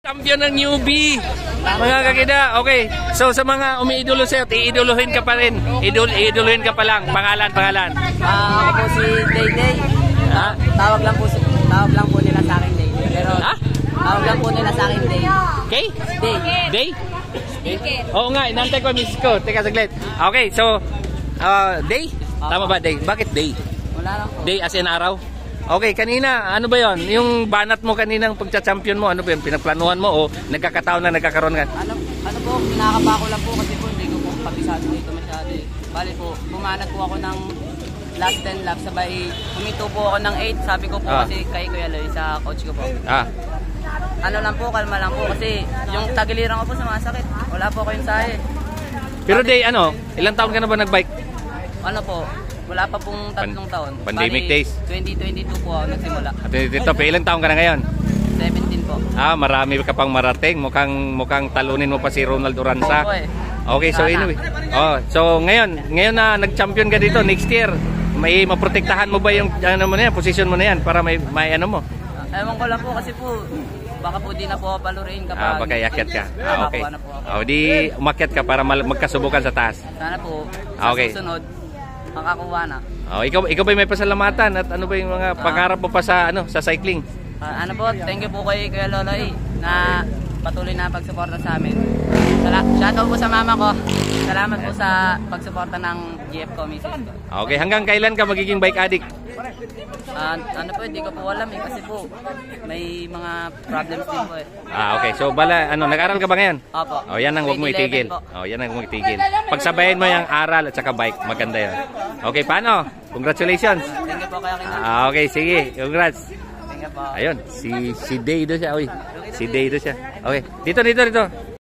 Champion ng newbie. Mga kakida, okay. So sa mga umiidolo sa'yo, iidolohin ka pa rin. Iidolohin ka pa lang. Pangalan. Ako po si Day. Ha? Tawag lang po nila sa akin Day. Pero tawag lang po nila sa akin Day. Okay? Day? Oo nga, inantay ko miss ko. Teka saglit. Okay, so Day? Tama ba Day? Bakit Day? Wala lang po. Day as in araw? Okay, kanina, ano ba yon? Yung banat mo kaninang pagcha-champion mo, ano ba yun? Pinagplanuhan mo o nagkakataon na nagkakaroon ka? Ano po, kinakaba ko lang po kasi po hindi ko po kabisado dito masyado eh. Bali po, bumanat po ako ng last 10 laps, sabay humito po ako ng 8, sabi ko po kasi kay Kuya Loy sa coach ko po. Ano lang po, kalma lang po kasi yung tagiliran ko po sumasakit. Wala po ako yung sahe. Pero Day, ilang taon ka na ba nagbike? Ano po, wala pa pong 3 taon. Pandemic days? 2022 po ako nagsimula. At dito, ilang taon ka na ngayon? 17 po. Marami ka pang marating. Mukhang talunin mo pa si Ronald Uranza. Opo eh. Okay, so anyway. So ngayon na nag-champion ka dito next year, may maprotektahan mo ba yung position mo na yan para may ano mo? Ewan ko lang po kasi po baka po di na po palurin kapag baka iakyat ka. Okay. Po Di umakyat ka para magkasubukan sa taas. Sana po sa susunod makakuha na. Ikaw ba may pasalamatan at ano ba yung mga pangarap mo pa sa cycling? Thank you po kay Kuya Loloy na patuloy na pagsuporta sa amin. Shoutout po sa mama ko. Salamat po sa pagsuporta ng GF ko, Mrs. ko. Okay, hanggang kailan ka magiging bike addict? Hindi ko po alam eh kasi po may mga problems din po eh. Okay. So nag-aral ka ba ngayon? Opo. Yan ang huwag mo itigil. Yan ang huwag mo itigil. Pagsabayin mo yung aral at saka bike, maganda yan. Okay, paano? Congratulations. Thank you po kaya Okay, sige. Congrats. Thank you po. Ayun, si Day do siya. Si Day do siya. Okay, dito.